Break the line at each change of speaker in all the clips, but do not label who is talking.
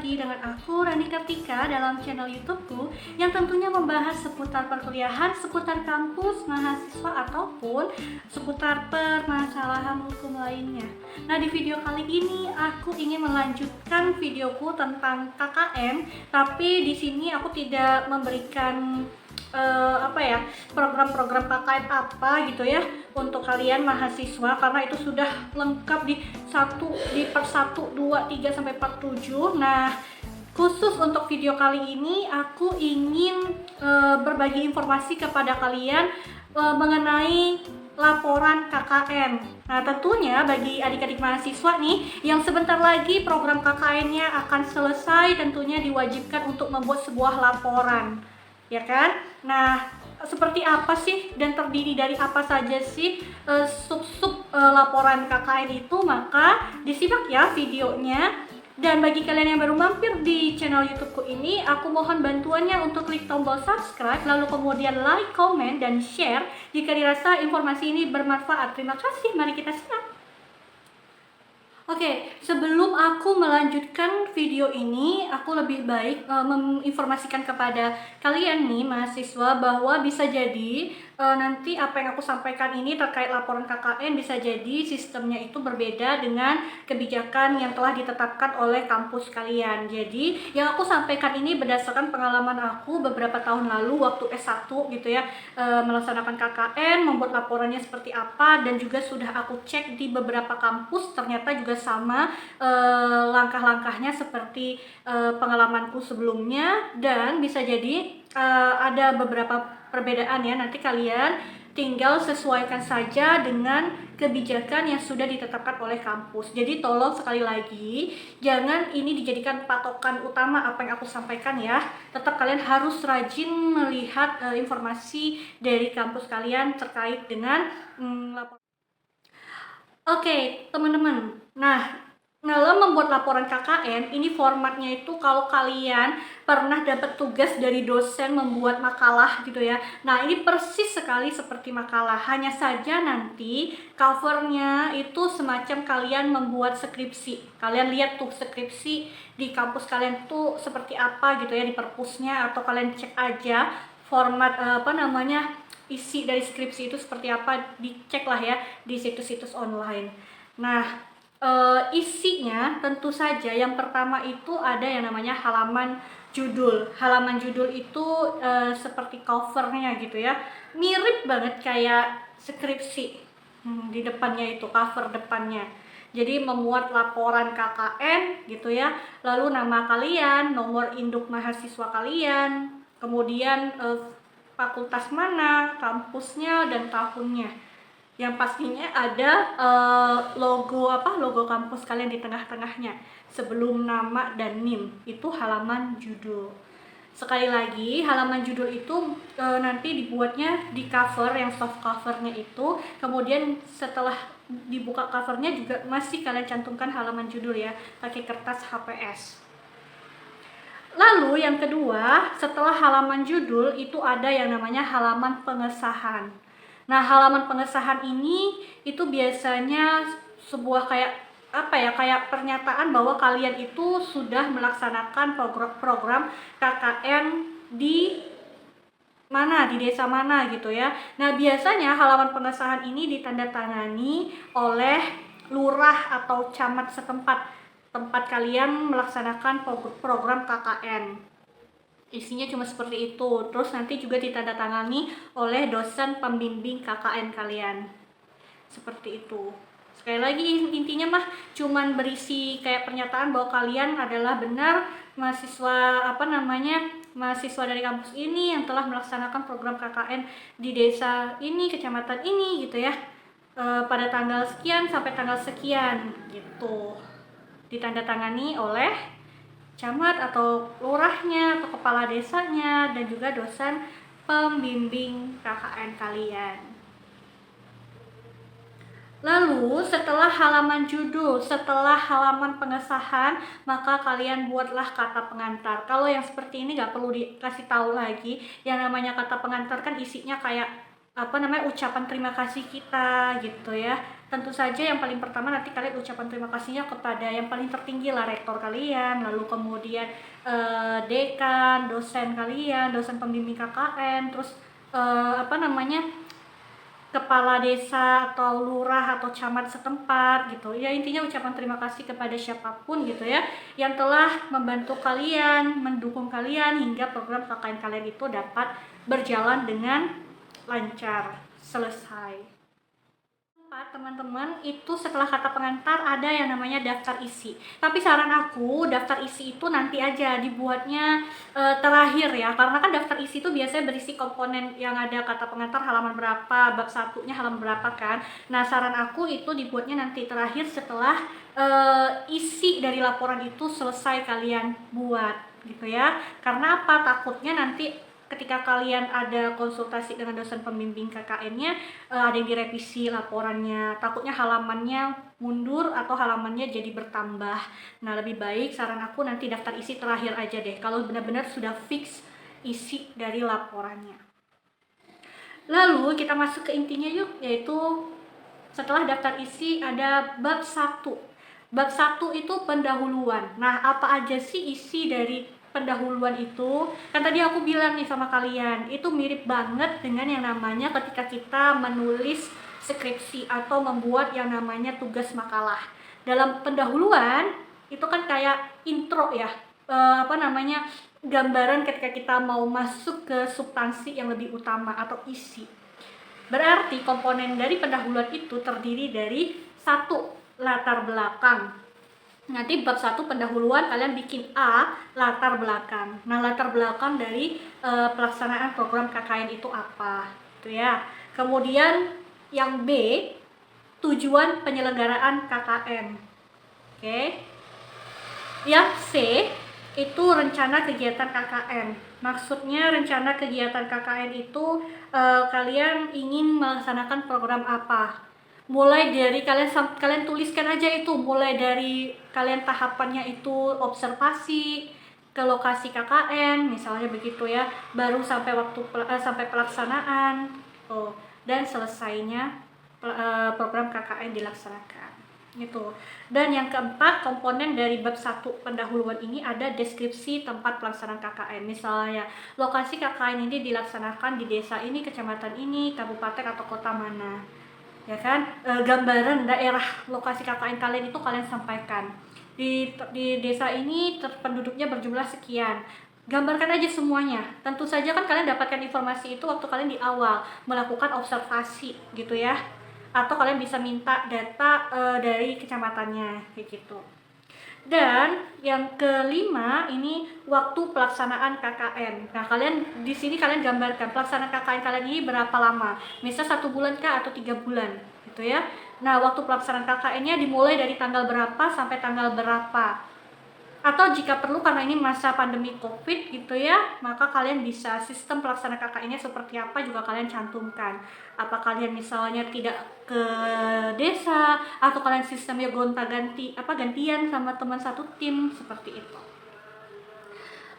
lagi dengan aku Rani Kartika dalam channel YouTubeku yang tentunya membahas seputar perkuliahan, seputar kampus, mahasiswa ataupun seputar permasalahan hukum lainnya. Nah, di video kali ini aku ingin melanjutkan videoku tentang KKN, tapi di sini aku tidak memberikan program-program KKN apa gitu ya untuk kalian mahasiswa, karena itu sudah lengkap di part 1, 2, 3 sampai part 7. Nah, khusus untuk video kali ini aku ingin berbagi informasi kepada kalian mengenai laporan KKN. Nah, tentunya bagi adik-adik mahasiswa nih yang sebentar lagi program KKN-nya akan selesai, tentunya diwajibkan untuk membuat sebuah laporan, ya kan? Nah, seperti apa sih dan terdiri dari apa saja sih sub-sub laporan KKN itu? Maka disimak ya videonya. Dan bagi kalian yang baru mampir di channel YouTubeku ini, aku mohon bantuannya untuk klik tombol subscribe, lalu kemudian like, comment, dan share jika dirasa informasi ini bermanfaat. Terima kasih, mari kita simak. Oke, sebelum aku melanjutkan video ini, aku lebih baik menginformasikan kepada kalian nih mahasiswa bahwa bisa jadi nanti apa yang aku sampaikan ini terkait laporan KKN bisa jadi sistemnya itu berbeda dengan kebijakan yang telah ditetapkan oleh kampus kalian. Jadi yang aku sampaikan ini berdasarkan pengalaman aku beberapa tahun lalu waktu S1 gitu ya, melaksanakan KKN, membuat laporannya seperti apa, dan juga sudah aku cek di beberapa kampus ternyata juga sama langkah-langkahnya seperti pengalamanku sebelumnya, dan bisa jadi ada beberapa perbedaan ya. Nanti kalian tinggal sesuaikan saja dengan kebijakan yang sudah ditetapkan oleh kampus. Jadi tolong sekali lagi jangan ini dijadikan patokan utama apa yang aku sampaikan ya. Tetap kalian harus rajin melihat informasi dari kampus kalian terkait dengan laporan. Oke, teman-teman. Nah, dalam membuat laporan KKN, ini formatnya itu kalau kalian pernah dapat tugas dari dosen membuat makalah gitu ya. Nah, ini persis sekali seperti makalah. Hanya saja nanti covernya itu semacam kalian membuat skripsi. Kalian lihat tuh skripsi di kampus kalian tuh seperti apa gitu ya di perpusnya, atau kalian cek aja format isi dari skripsi itu seperti apa, dicek lah ya di situs-situs online. Nah, isinya tentu saja yang pertama itu ada yang namanya halaman judul. Halaman judul itu seperti covernya gitu ya, mirip banget kayak skripsi. Di depannya itu cover depannya. Jadi memuat laporan KKN gitu ya, lalu nama kalian, nomor induk mahasiswa kalian, kemudian fakultas mana, kampusnya, dan tahunnya. Yang pastinya ada logo kampus kalian di tengah-tengahnya sebelum nama dan NIM. Itu halaman judul. Sekali lagi, halaman judul itu nanti dibuatnya di cover, yang soft covernya itu. Kemudian setelah dibuka covernya juga masih kalian cantumkan halaman judul ya, pakai kertas HPS. Lalu yang kedua, setelah halaman judul itu ada yang namanya halaman pengesahan. Nah, halaman pengesahan ini itu biasanya sebuah kayak pernyataan bahwa kalian itu sudah melaksanakan program KKN di mana, di desa mana gitu ya. Nah, biasanya halaman pengesahan ini ditandatangani oleh lurah atau camat setempat tempat kalian melaksanakan program KKN. Isinya cuma seperti itu. Terus nanti juga ditandatangani oleh dosen pembimbing KKN kalian. Seperti itu. Sekali lagi intinya mah cuman berisi kayak pernyataan bahwa kalian adalah benar mahasiswa mahasiswa dari kampus ini yang telah melaksanakan program KKN di desa ini, kecamatan ini gitu ya. Pada tanggal sekian sampai tanggal sekian gitu. Ditandatangani oleh camat atau lurahnya atau kepala desanya dan juga dosen pembimbing KKN kalian. Lalu setelah halaman judul, setelah halaman pengesahan, maka kalian buatlah kata pengantar. Kalau yang seperti ini nggak perlu dikasih tahu lagi. Yang namanya kata pengantar kan isinya kayak ucapan terima kasih kita gitu ya. Tentu saja yang paling pertama nanti kalian ucapan terima kasihnya kepada yang paling tertinggi lah, rektor kalian, lalu kemudian dekan, dosen kalian, dosen pembimbing KKN, terus kepala desa atau lurah atau camat setempat gitu ya. Intinya ucapan terima kasih kepada siapapun gitu ya yang telah membantu kalian, mendukung kalian hingga program KKN kalian itu dapat berjalan dengan lancar, selesai. Teman-teman, itu setelah kata pengantar ada yang namanya daftar isi. Tapi saran aku, daftar isi itu nanti aja dibuatnya terakhir ya. Karena kan daftar isi itu biasanya berisi komponen yang ada kata pengantar halaman berapa, bab satunya halaman berapa kan. Nah, saran aku itu dibuatnya nanti terakhir setelah isi dari laporan itu selesai kalian buat gitu ya. Karena apa? Takutnya nanti ketika kalian ada konsultasi dengan dosen pembimbing KKN-nya, ada yang direvisi laporannya, takutnya halamannya mundur atau halamannya jadi bertambah. Nah, lebih baik saran aku nanti daftar isi terakhir aja deh, kalau benar-benar sudah fix isi dari laporannya. Lalu kita masuk ke intinya yuk, yaitu setelah daftar isi ada bab 1. Bab 1 itu pendahuluan. Nah, apa aja sih isi dari pendahuluan itu? Kan tadi aku bilang nih sama kalian, itu mirip banget dengan yang namanya ketika kita menulis skripsi atau membuat yang namanya tugas makalah. Dalam pendahuluan itu kan kayak intro ya, gambaran ketika kita mau masuk ke substansi yang lebih utama atau isi. Berarti komponen dari pendahuluan itu terdiri dari 1, latar belakang. Nanti bab 1 pendahuluan kalian bikin A, latar belakang. Nah, latar belakang dari pelaksanaan program KKN itu apa gitu ya. Kemudian yang B, tujuan penyelenggaraan KKN. Oke. Yang C itu rencana kegiatan KKN. Maksudnya rencana kegiatan KKN itu kalian ingin melaksanakan program apa. Mulai dari kalian tuliskan aja itu, mulai dari kalian tahapannya itu observasi ke lokasi KKN misalnya begitu ya, baru sampai sampai pelaksanaan dan selesainya program KKN dilaksanakan gitu. Dan yang keempat, komponen dari bab 1 pendahuluan ini ada deskripsi tempat pelaksanaan KKN. Misalnya lokasi KKN ini dilaksanakan di desa ini, kecamatan ini, kabupaten atau kota mana, ya kan. Gambaran daerah lokasi KKN kalian itu kalian sampaikan. Di desa ini penduduknya berjumlah sekian, gambarkan aja semuanya. Tentu saja kan kalian dapatkan informasi itu waktu kalian di awal melakukan observasi gitu ya, atau kalian bisa minta data dari kecamatannya kayak gitu. Dan yang kelima ini waktu pelaksanaan KKN. Nah, kalian di sini kalian gambarkan pelaksanaan KKN kalian ini berapa lama, misal 1 bulan kah atau 3 bulan gitu ya. Nah, waktu pelaksanaan KKN-nya dimulai dari tanggal berapa sampai tanggal berapa. Atau jika perlu karena ini masa pandemi COVID gitu ya, maka kalian bisa sistem pelaksana KKN-nya seperti apa juga kalian cantumkan. Apa kalian misalnya tidak ke desa atau kalian sistemnya gantian sama teman satu tim seperti itu.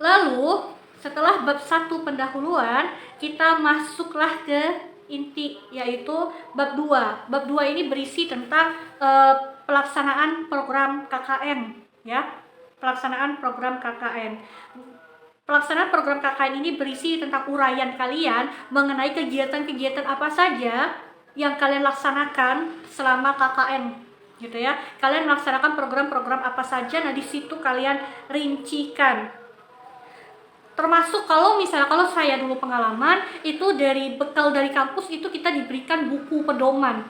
Lalu setelah bab 1 pendahuluan, kita masuklah ke inti, yaitu bab 2. Bab 2 ini berisi tentang pelaksanaan program KKN ya. Pelaksanaan program KKN. Pelaksanaan program KKN ini berisi tentang uraian kalian mengenai kegiatan-kegiatan apa saja yang kalian laksanakan selama KKN gitu ya. Kalian melaksanakan program-program apa saja, nah di situ kalian rincikan. Termasuk kalau saya dulu pengalaman itu dari bekal dari kampus itu kita diberikan buku pedoman.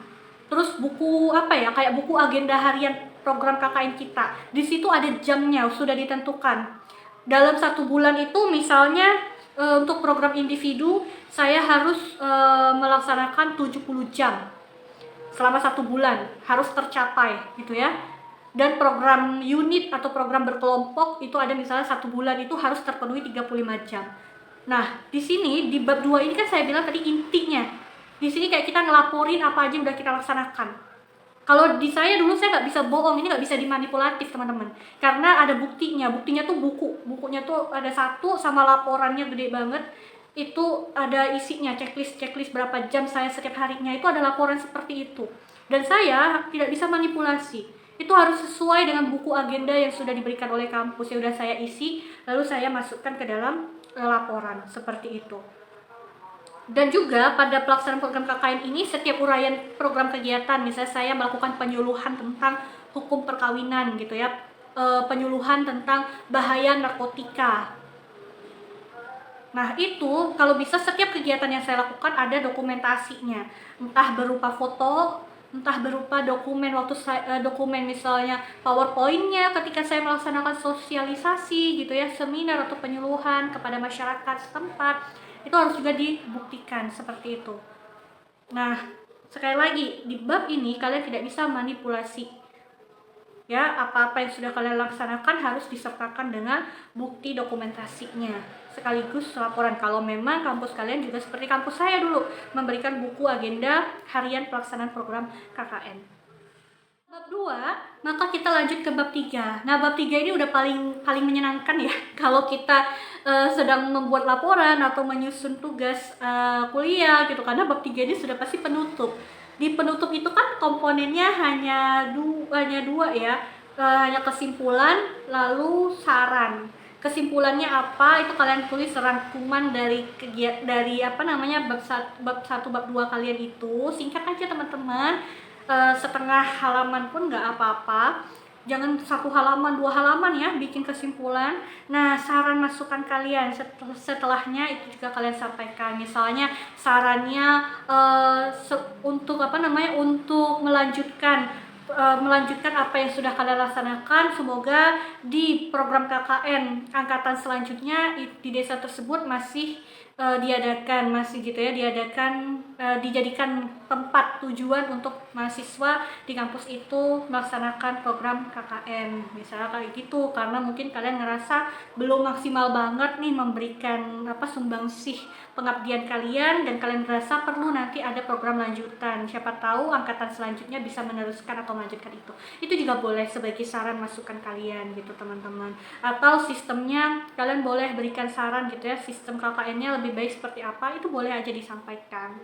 Terus buku kayak buku agenda harian program KKN kita. Di situ ada jamnya sudah ditentukan. Dalam 1 bulan itu misalnya untuk program individu saya harus melaksanakan 70 jam. Selama 1 bulan harus tercapai gitu ya. Dan program unit atau program berkelompok itu ada misalnya 1 bulan itu harus terpenuhi 35 jam. Nah, di sini di bab 2 ini kan saya bilang tadi intinya. Di sini kayak kita ngelaporin apa aja yang udah kita laksanakan. Kalau di saya dulu saya nggak bisa bohong, ini nggak bisa dimanipulatif teman-teman. Karena ada buktinya tuh bukunya tuh ada 1 sama laporannya gede banget. Itu ada isinya checklist berapa jam saya setiap harinya, itu ada laporan seperti itu. Dan saya tidak bisa manipulasi. Itu harus sesuai dengan buku agenda yang sudah diberikan oleh kampus, yang sudah saya isi, lalu saya masukkan ke dalam laporan seperti itu. Dan juga pada pelaksanaan program KKN ini, setiap uraian program kegiatan, misalnya saya melakukan penyuluhan tentang hukum perkawinan gitu ya, penyuluhan tentang bahaya narkotika. Nah itu kalau bisa setiap kegiatan yang saya lakukan ada dokumentasinya, entah berupa foto, entah berupa dokumen waktu saya, dokumen misalnya PowerPoint-nya ketika saya melaksanakan sosialisasi gitu ya, seminar atau penyuluhan kepada masyarakat setempat, itu harus juga dibuktikan seperti itu. Nah, sekali lagi di bab ini kalian tidak bisa manipulasi. Ya, apa-apa yang sudah kalian laksanakan harus disertakan dengan bukti dokumentasinya sekaligus laporan. Kalau memang kampus kalian juga seperti kampus saya dulu, memberikan buku agenda harian pelaksanaan program KKN. Bab 2, maka kita lanjut ke bab 3. Nah, bab 3 ini udah paling menyenangkan ya. Kalau kita sedang membuat laporan atau menyusun tugas kuliah gitu, karena bab 3 ini sudah pasti penutup. Di penutup itu kan komponennya hanya dua ya, hanya kesimpulan lalu saran. Kesimpulannya apa itu kalian tulis rangkuman dari bab 1 bab 2 kalian itu, singkat aja teman-teman, setengah halaman pun nggak apa-apa, jangan 1 halaman 2 halaman ya bikin kesimpulan. Nah, saran masukan kalian setelahnya itu juga kalian sampaikan, misalnya sarannya untuk untuk melanjutkan apa yang sudah kalian laksanakan. Semoga di program KKN angkatan selanjutnya di desa tersebut masih dijadikan tempat tujuan untuk mahasiswa di kampus itu melaksanakan program KKN, misalnya kayak gitu. Karena mungkin kalian ngerasa belum maksimal banget nih memberikan sumbangsih pengabdian kalian, dan kalian merasa perlu nanti ada program lanjutan, siapa tahu angkatan selanjutnya bisa meneruskan atau melanjutkan itu juga boleh sebagai saran masukan kalian gitu teman-teman. Atau sistemnya kalian boleh berikan saran gitu ya, sistem KKN-nya lebih baik seperti apa, itu boleh aja disampaikan.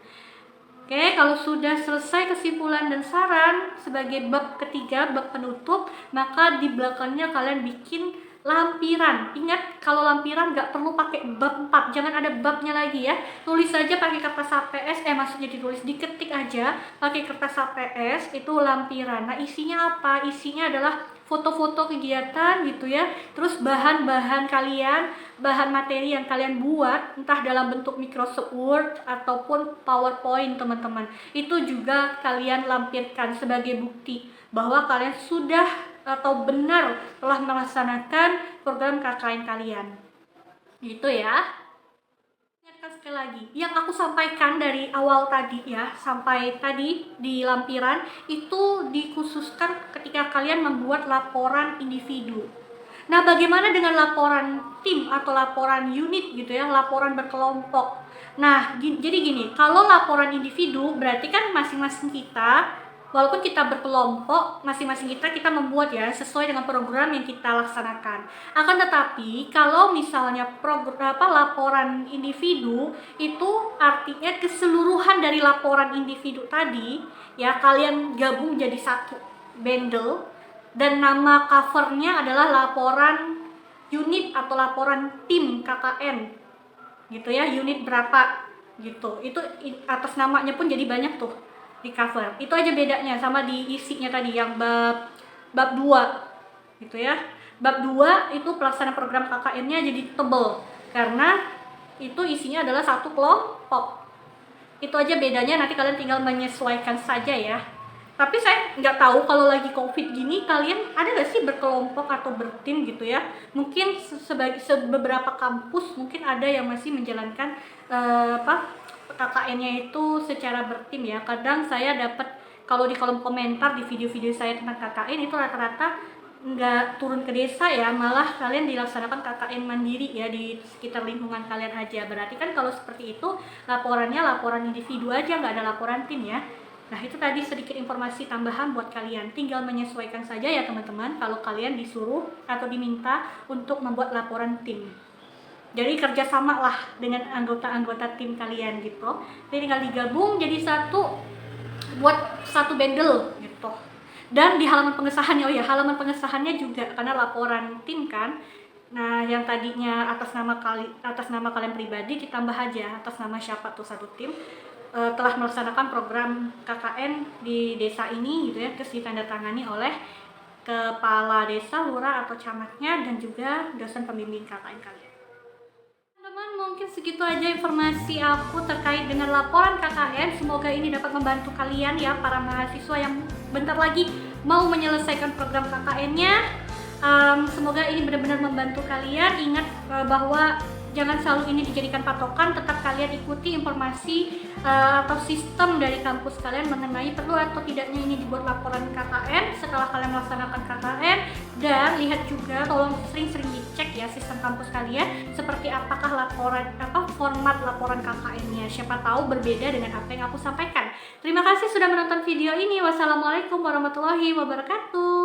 Oke, kalau sudah selesai kesimpulan dan saran sebagai bab ketiga, bab penutup, maka di belakangnya kalian bikin lampiran. Ingat, kalau lampiran nggak perlu pakai bab 4, jangan ada babnya lagi ya. Tulis saja pakai kertas HPS, maksudnya diketik aja pakai kertas HPS, itu lampiran. Nah, isinya apa? Isinya adalah foto-foto kegiatan gitu ya, terus bahan-bahan kalian, bahan materi yang kalian buat, entah dalam bentuk Microsoft Word ataupun PowerPoint teman-teman, itu juga kalian lampirkan sebagai bukti bahwa kalian sudah atau benar telah melaksanakan program KKN kalian gitu ya. Ingatkan sekali lagi, yang aku sampaikan dari awal tadi ya, sampai tadi di lampiran itu dikhususkan ketika kalian membuat laporan individu. Nah, bagaimana dengan laporan tim atau laporan unit gitu ya, laporan berkelompok? Nah, jadi gini, kalau laporan individu berarti kan masing-masing kita, walaupun kita berkelompok, masing-masing kita membuat ya sesuai dengan program yang kita laksanakan. Akan tetapi kalau misalnya laporan individu itu artinya keseluruhan dari laporan individu tadi ya, kalian gabung jadi satu bundle dan nama covernya adalah laporan unit atau laporan tim KKN gitu ya, unit berapa gitu. Itu atas namanya pun jadi banyak tuh di cover. Itu aja bedanya sama di isinya tadi yang bab 2 gitu ya. Bab 2 itu pelaksana program KKN-nya jadi tebel karena itu isinya adalah satu kelompok. Itu aja bedanya, nanti kalian tinggal menyesuaikan saja ya. Tapi saya nggak tahu kalau lagi COVID gini kalian ada nggak sih berkelompok atau bertim gitu ya. Mungkin beberapa kampus mungkin ada yang masih menjalankan KKN-nya itu secara bertim ya. Kadang saya dapat kalau di kolom komentar di video-video saya tentang KKN itu rata-rata nggak turun ke desa ya, malah kalian dilaksanakan KKN mandiri ya di sekitar lingkungan kalian aja. Berarti kan kalau seperti itu laporannya laporan individu aja, nggak ada laporan tim ya. Nah, itu tadi sedikit informasi tambahan buat kalian, tinggal menyesuaikan saja ya teman-teman kalau kalian disuruh atau diminta untuk membuat laporan tim. Jadi kerjasama lah dengan anggota-anggota tim kalian gitu. Jadi tinggal digabung jadi satu buat satu bundle gitu. Dan di halaman pengesahannya, oh ya, halaman pengesahannya juga karena laporan tim kan. Nah, yang tadinya atas nama kalian pribadi ditambah aja atas nama siapa tuh satu tim telah melaksanakan program KKN di desa ini gitu ya, terus ditandatangani oleh kepala desa, lurah atau camatnya, dan juga dosen pembimbing KKN kalian. Teman-teman, mungkin segitu aja informasi aku terkait dengan laporan KKN. Semoga ini dapat membantu kalian ya, para mahasiswa yang bentar lagi mau menyelesaikan program KKN-nya. Semoga ini benar-benar membantu kalian. Ingat bahwa jangan selalu ini dijadikan patokan, tetap kalian ikuti informasi atau sistem dari kampus kalian mengenai perlu atau tidaknya ini dibuat laporan KKN setelah kalian melaksanakan KKN. Dan lihat juga, tolong sering-sering dicek ya sistem kampus kalian seperti apakah format laporan KKN-nya. Siapa tahu berbeda dengan apa yang aku sampaikan. Terima kasih sudah menonton video ini. Wassalamualaikum warahmatullahi wabarakatuh.